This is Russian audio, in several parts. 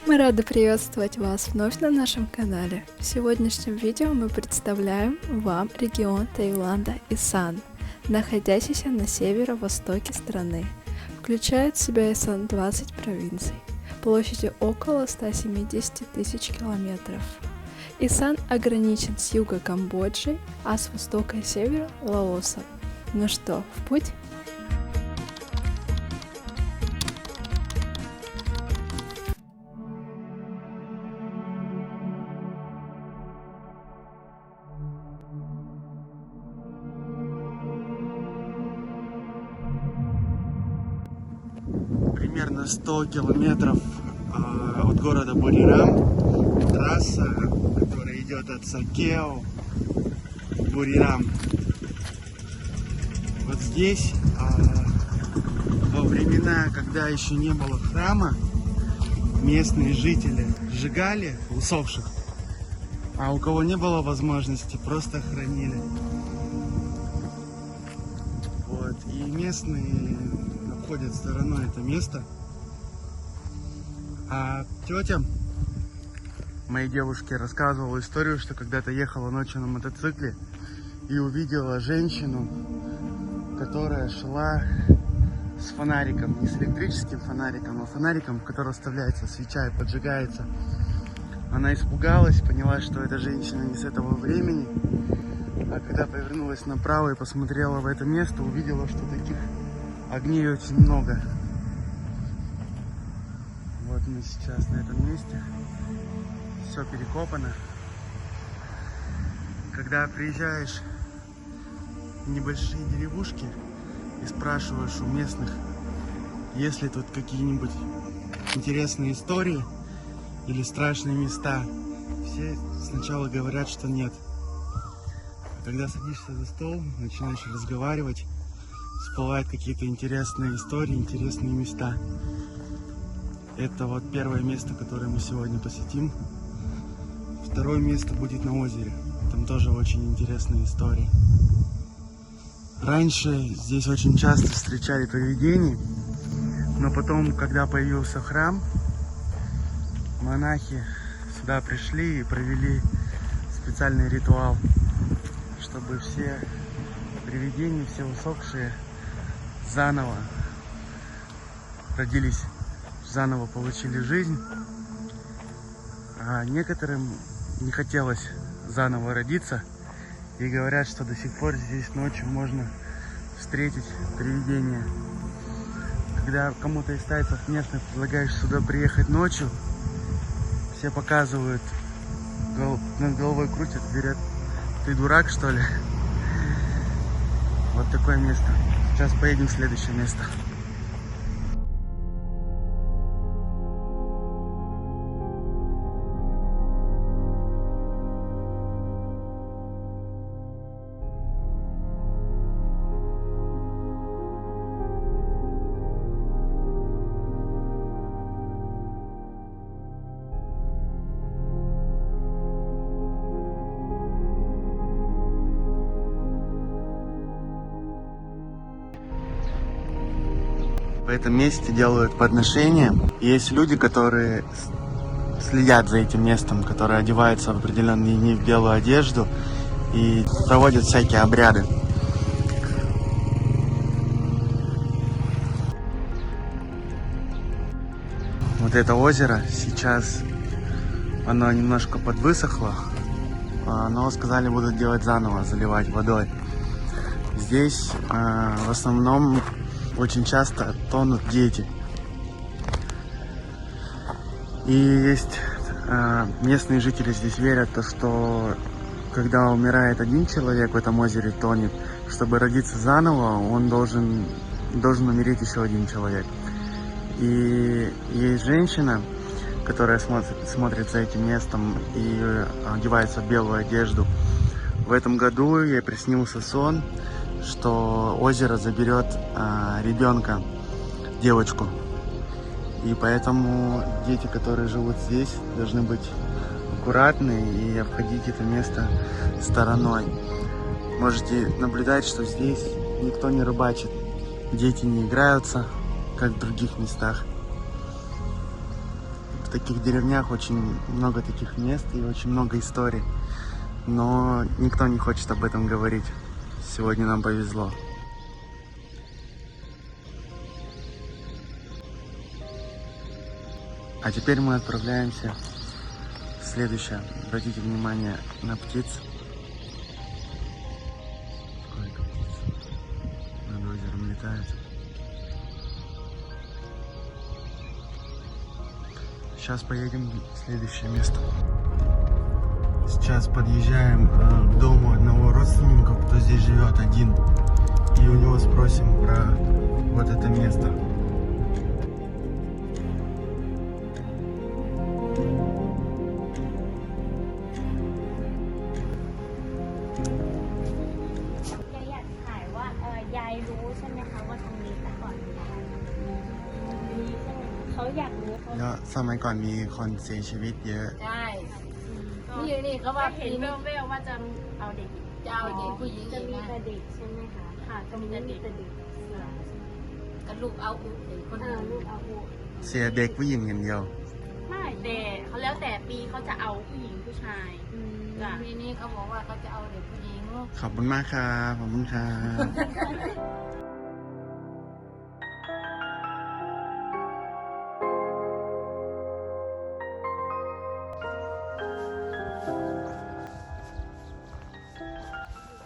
Мы рады приветствовать вас вновь на нашем канале. В сегодняшнем видео мы представляем вам регион Таиланда Исан, находящийся на северо-востоке страны. Включает в себя Исан 20 провинций, площадью около 170 тысяч километров. Исан ограничен с юга Камбоджей, а с востока и севера Лаосом. Ну что, в путь? Примерно 100 километров от города Бурирам. Трасса, которая идет от Сакео в Бурирам. Вот здесь во времена, когда еще не было храма, местные жители сжигали усопших, а у кого не было возможности, просто хранили. Вот. И местные обходят стороной это место. А тетя моей девушке рассказывала историю, что когда-то ехала ночью на мотоцикле и увидела женщину, которая шла с фонариком, не с электрическим фонариком, а фонариком, в который вставляется свеча и поджигается. Она испугалась, поняла, что эта женщина не с этого времени, а когда повернулась направо и посмотрела в это место, увидела, что таких огней очень много. Вот мы сейчас на этом месте. Все перекопано. Когда приезжаешь в небольшие деревушки и спрашиваешь у местных, есть ли тут какие-нибудь интересные истории или страшные места, все сначала говорят, что нет. А когда садишься за стол, начинаешь разговаривать, всплывают какие-то интересные истории, интересные места. Это вот первое место, которое мы сегодня посетим. Второе место будет на озере. Там тоже очень интересные истории. Раньше здесь очень часто встречали привидений, но потом, когда появился храм, монахи сюда пришли и провели специальный ритуал, чтобы все привидения, все усопшие заново родились, заново получили жизнь, а некоторым не хотелось заново родиться, и говорят, что до сих пор здесь ночью можно встретить привидения. Когда кому-то из тайцев местных предлагаешь сюда приехать ночью, все показывают, над головой крутят, говорят: ты дурак, что ли? Вот такое место. Сейчас поедем в следующее место. В этом месте делают подношения. Есть люди, которые следят за этим местом, которые одеваются в определенные дни в белую одежду и проводят всякие обряды. Вот это озеро сейчас, оно немножко подвысохло, но сказали, будут делать заново, заливать водой. Здесь в основном очень часто тонут дети. И есть местные жители здесь верят, что когда умирает один человек в этом озере, тонет, чтобы родиться заново, он должен умереть еще один человек. И есть женщина, которая смотрит за этим местом и одевается в белую одежду. В этом году ей приснился сон, что озеро заберет ребенка, девочку. И поэтому дети, которые живут здесь, должны быть аккуратны и обходить это место стороной. Можете наблюдать, что здесь никто не рыбачит, дети не играются, как в других местах. в таких деревнях очень много таких мест и очень много историй. Но никто не хочет об этом говорить. Сегодня нам повезло. А теперь мы отправляемся в следующее. Обратите внимание на птиц. Сколько птиц над озером летает. Сейчас поедем в следующее место. Сейчас подъезжаем к дому одного родственника, кто здесь живет один. И у него спросим про вот это место.อยากถ่ายว่ายายรู้ใช่ไหมคะว่าตรงนี้แต่ก่อนมีอะไรมีใช่ไหมเขาอยากรู้เขา แล้วสมัยก่อนมีคนเสียชีวิตเยอะ ใช่นี่เขาว่า เห็นแววๆว่าจะเอาเด็ก จะเอาเด็กผู้หญิง จะ อีก มี นะ แต่เด็กใช่ไหมคะค่ะตรงนี้มีแต่เด็ก กับลูกเอาอุเด็กคน ลูกเอาอุ เสียเด็กผู้หญิงอย่างเดียว ไม่แต่เขาแล้วแต่ปีเขาจะเอาผู้หญิงผู้ชายจ้ะ ปีนี้เขาบอกว่าเขาจะเอาเด็กผู้หญิง ขอบคุณมากครับขอบคุณครับ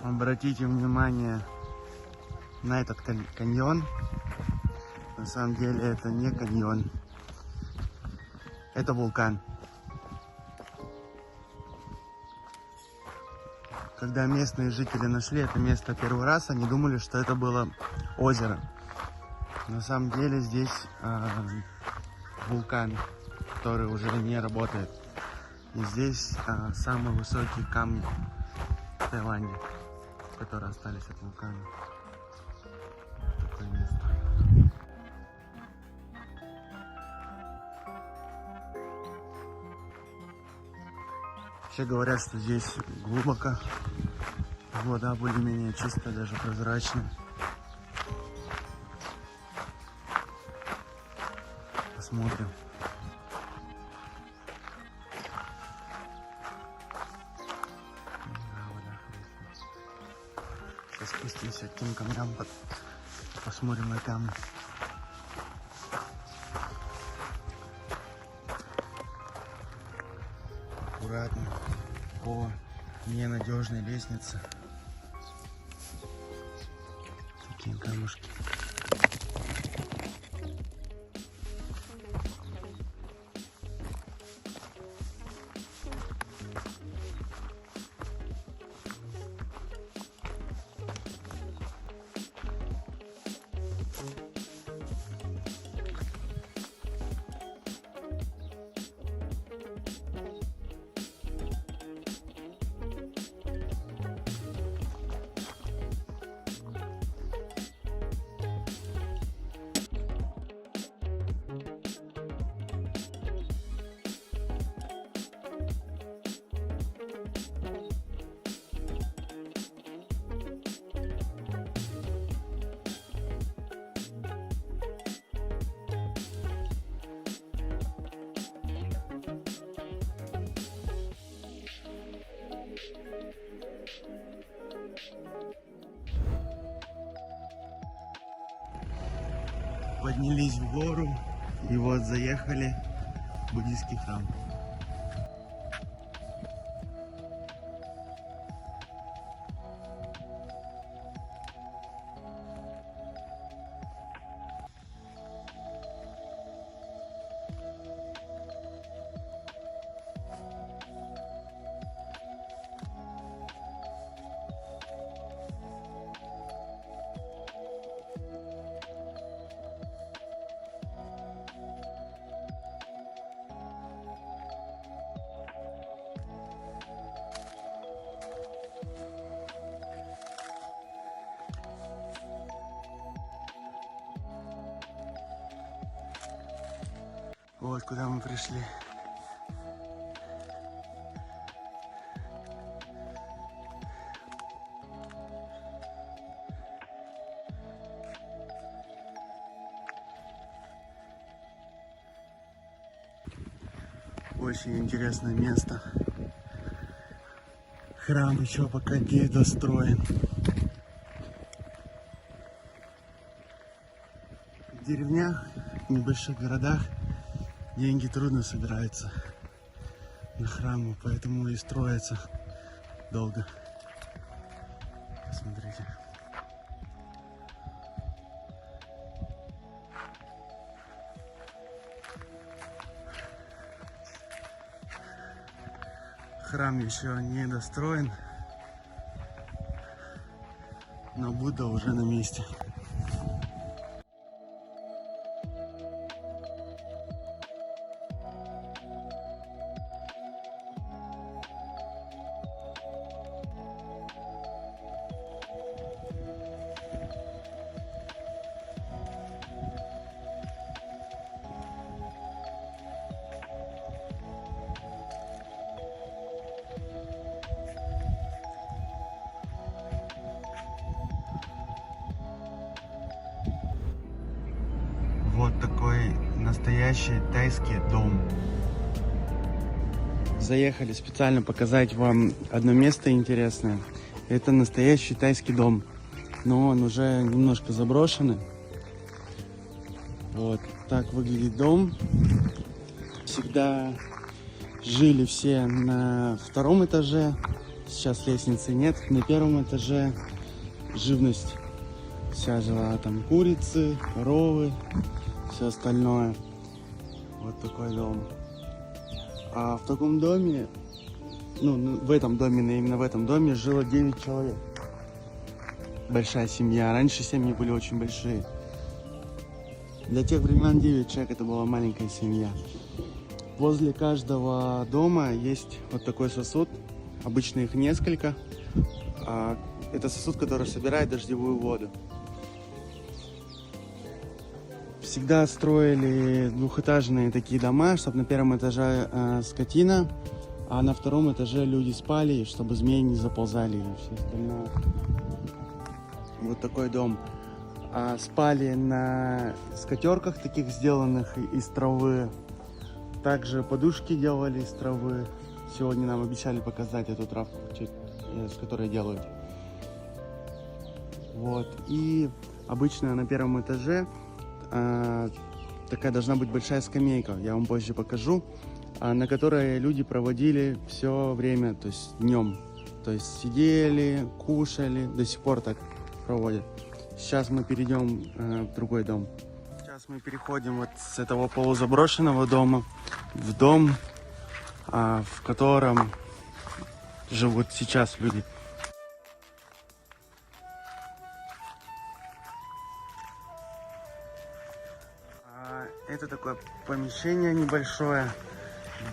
Обратите внимание на этот каньон. На самом деле это не каньон. Это вулкан. Когда местные жители нашли это место первый раз, они думали, что это было озеро. На самом деле здесь вулкан, который уже не работает. И здесь самые высокие камни в Таиланде, которые остались от вулкана. Такое место. Все говорят, что здесь глубоко, вода более-менее чистая, даже прозрачная. Посмотрим. Да, вода хорошая. Сейчас спустимся к тем камням, посмотрим на камни. Аккуратно по ненадежной лестнице. Такие камушки. Поднялись в гору и вот заехали в буддийский храм. Вот куда мы пришли. Очень интересное место. Храм еще пока не достроен. В деревнях, в небольших городах деньги трудно собираются на храмы, поэтому и строятся долго. Посмотрите. Храм еще не достроен, но Будда уже на месте. Вот такой настоящий тайский дом. Заехали специально показать вам одно место интересное. Это настоящий тайский дом, но он уже немножко заброшенный. Вот так выглядит дом. Всегда жили все на втором этаже. Сейчас лестницы нет. На первом этаже живность вся жила, там курицы, коровы, все остальное. Вот такой дом. А в таком доме, в этом доме, именно в этом доме жило 9 человек. Большая семья. Раньше семьи были очень большие. Для тех времен 9 человек это была маленькая семья. Возле каждого дома есть вот такой сосуд. Обычно их несколько. Это сосуд, который собирает дождевую воду. Всегда строили двухэтажные такие дома, чтобы на первом этаже скотина, а на втором этаже люди спали, чтобы змеи не заползали и все остальное. Вот такой дом. Спали на скатерках таких, сделанных из травы. Также подушки делали из травы. Сегодня нам обещали показать эту травку, с которой делают. Вот. И обычно на первом этаже такая должна быть большая скамейка, я вам позже покажу, на которой люди проводили все время, то есть днем. То есть сидели, кушали, до сих пор так проводят. Сейчас мы перейдем в другой дом. Сейчас мы переходим вот с этого полузаброшенного дома в дом, в котором живут сейчас люди. Это такое помещение небольшое,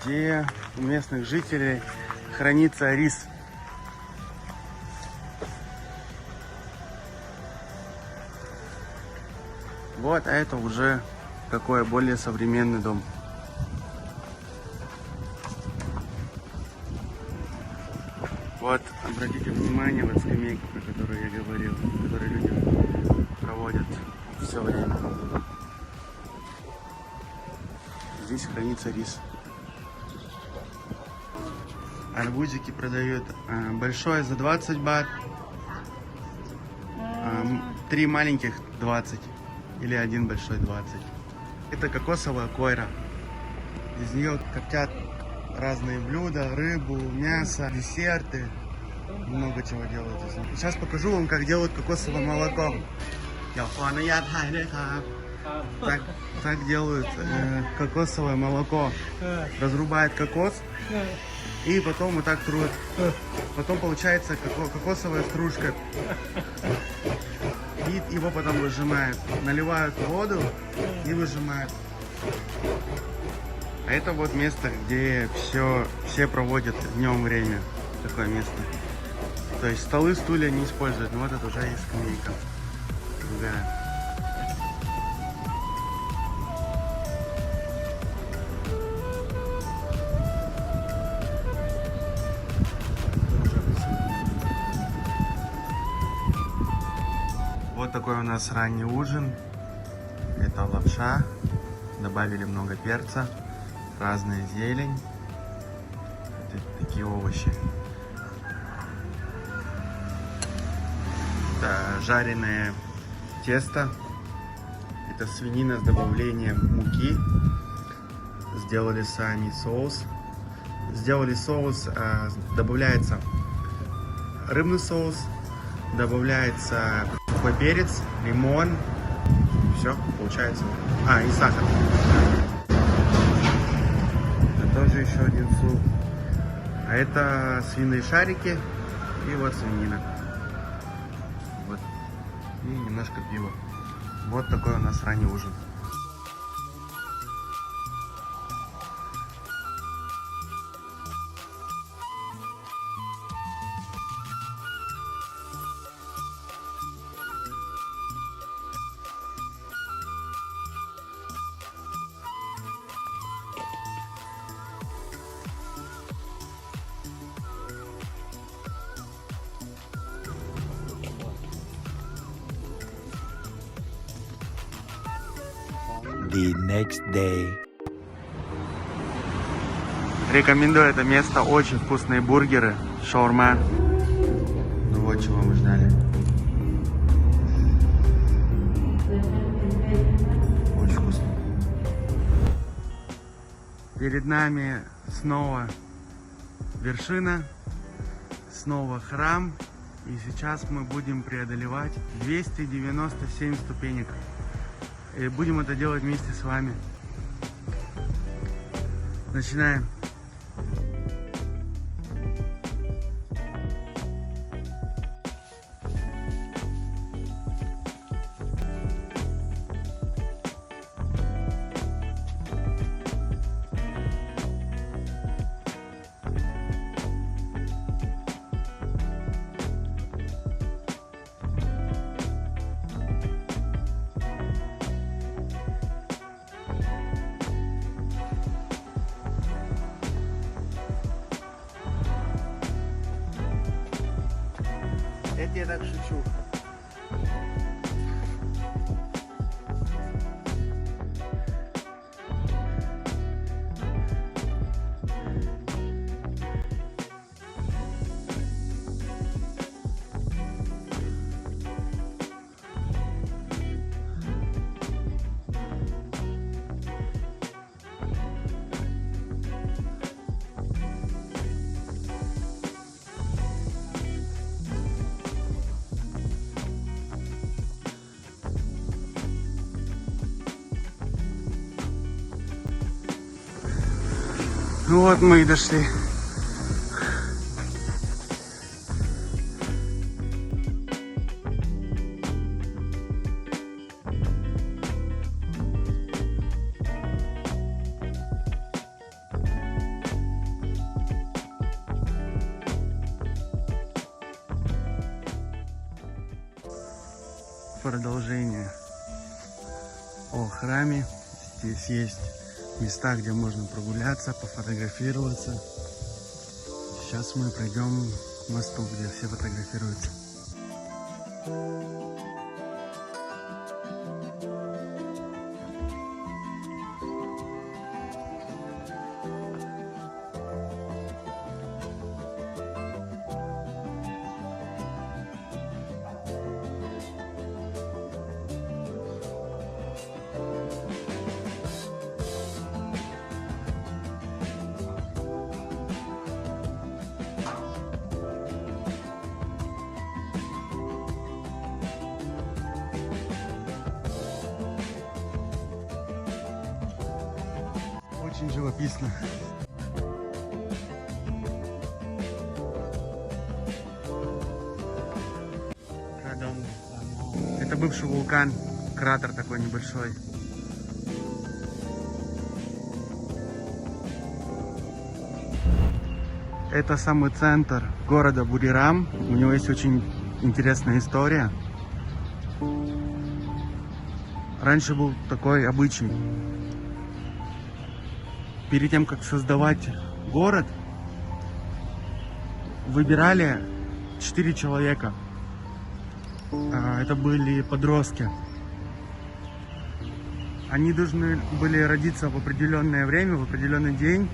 где у местных жителей хранится рис. Вот, а это уже такой более современный дом. Вот, обратите внимание, вот скамейку, про которую я говорил, которую люди проводят все время. Здесь хранится рис. Арбузики продают большой за 20 бат, 3 маленьких 20 или один большой 20. Это кокосовая койра. Из нее коптят разные блюда, рыбу, мясо, десерты. Много чего делают из них. Сейчас покажу вам, как делают кокосовое молоко. Так делают кокосовое молоко. Разрубают кокос и потом вот так трут. Потом получается кокосовая стружка. И его потом выжимают. Наливают воду и выжимают. А это вот место, где все проводят днем время. Такое место. То есть столы, стулья не используют. Но вот это уже есть скамейка. Другая. Вот такой у нас ранний ужин. Это лапша. Добавили много перца, разная зелень. такие овощи. Это жареное тесто. Это свинина с добавлением муки. Сделали сами соус. Сделали соус, добавляется рыбный соус, добавляется сухой перец, лимон. Все, получается. И сахар. Это тоже еще один суп. А это свиные шарики и вот свинина. Вот. И немножко пива. Вот такой у нас ранний ужин. The next day. Рекомендую это место, очень вкусные бургеры, шаурма. Ну вот чего мы ждали. Очень вкусно. Перед нами снова вершина, снова храм. И сейчас мы будем преодолевать 297 ступенек. И будем это делать вместе с вами. Начинаем. Это я так шучу. Ну вот мы и дошли. Продолжение о храме. Здесь есть места, где можно прогуляться, пофотографироваться. Сейчас мы пройдем к мосту, где все фотографируются. Очень живописно. Это бывший вулкан, кратер такой небольшой. Это самый центр города Бурирам. У него есть очень интересная история. Раньше был такой обычай. Перед тем, как создавать город, выбирали 4 человека. Это были подростки. Они должны были родиться в определенное время, в определенный день.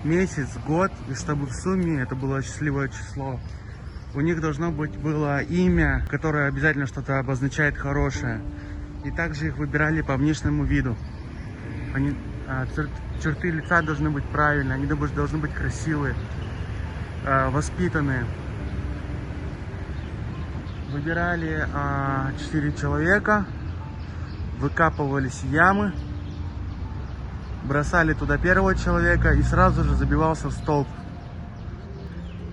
месяц, год, и чтобы в сумме это было счастливое число. У них должно быть было имя, которое обязательно что-то обозначает хорошее. И также их выбирали по внешнему виду. Черты лица должны быть правильные, они должны быть красивые, воспитанные. Выбирали 4 человека, выкапывались ямы, бросали туда первого человека и сразу же забивался в столб.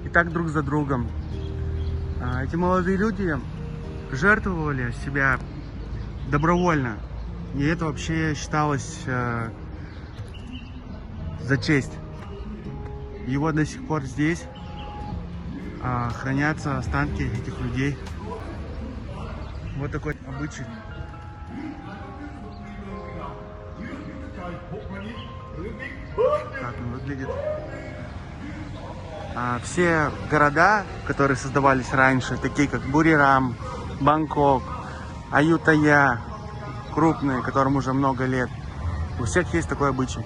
И так друг за другом. Эти молодые люди жертвовали себя добровольно. И это вообще считалось за честь. И вот до сих пор здесь хранятся останки этих людей. Вот такой обычай. Как он выглядит. Все города, которые создавались раньше, такие как Бурирам, Бангкок, Аютая, крупные, которым уже много лет, у всех есть такой обычай.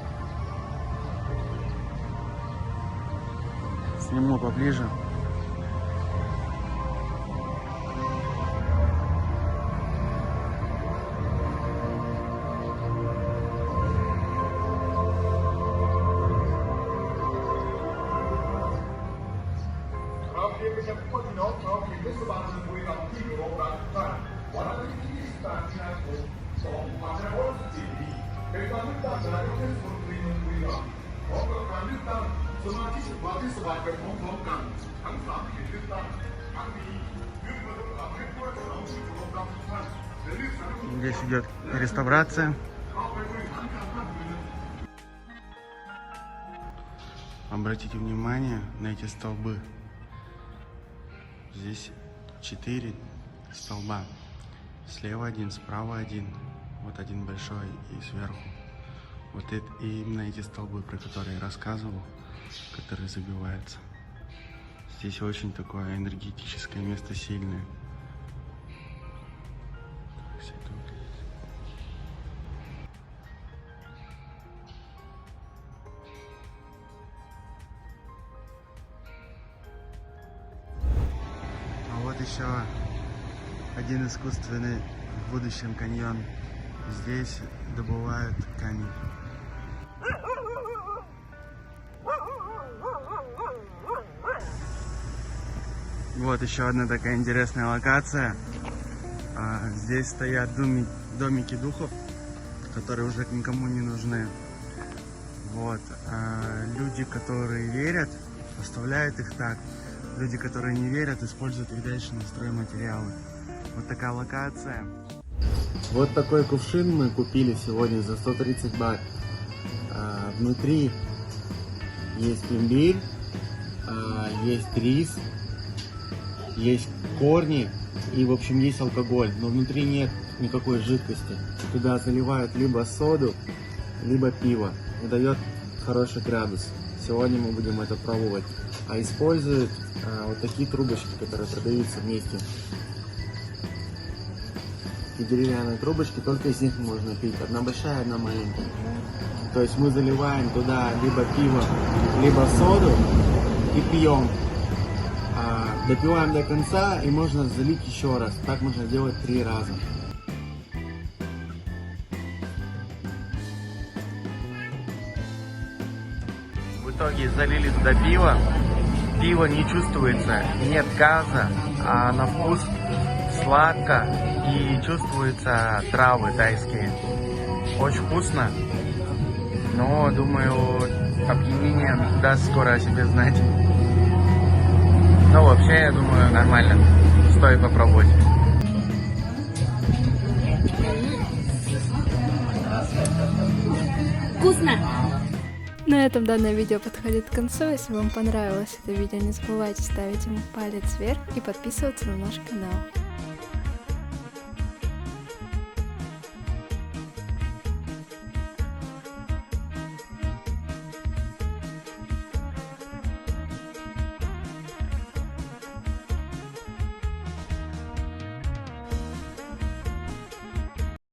Сниму поближе. Здесь идет реставрация. Обратите внимание на эти столбы. Здесь 4 столба. Слева один, справа один. Вот один большой и сверху. Вот это, и именно эти столбы, про которые я рассказывал, которые забиваются. Здесь очень такое энергетическое место, сильное. Все это выглядит. А вот еще один искусственный в будущем каньон. Здесь добывают камень. Вот еще одна такая интересная локация. Здесь стоят домики духов, которые уже никому не нужны. Вот. Люди, которые верят, оставляют их так. Люди, которые не верят, используют их дальше на стройматериалы. Вот такая локация. Вот такой кувшин мы купили сегодня за 130 бат. Внутри есть имбирь, есть рис, есть корни и, в общем, есть алкоголь. Но внутри нет никакой жидкости. Туда заливают либо соду, либо пиво. И дает хороший градус. Сегодня мы будем это пробовать. А используют вот такие трубочки, которые продаются вместе. И деревянные трубочки, только из них можно пить. Одна большая, одна маленькая. То есть мы заливаем туда либо пиво, либо соду и пьем. Допиваем до конца и можно залить еще раз. Так можно делать 3 раза. В итоге залили туда пиво. Пиво не чувствуется, нет газа, а на вкус сладко и чувствуются травы тайские. Очень вкусно, но, думаю, опьянение даст скоро о себе знать. Но вообще, я думаю, нормально, стоит попробовать. Вкусно! На этом данное видео подходит к концу. Если вам понравилось это видео, не забывайте ставить ему палец вверх и подписываться на наш канал.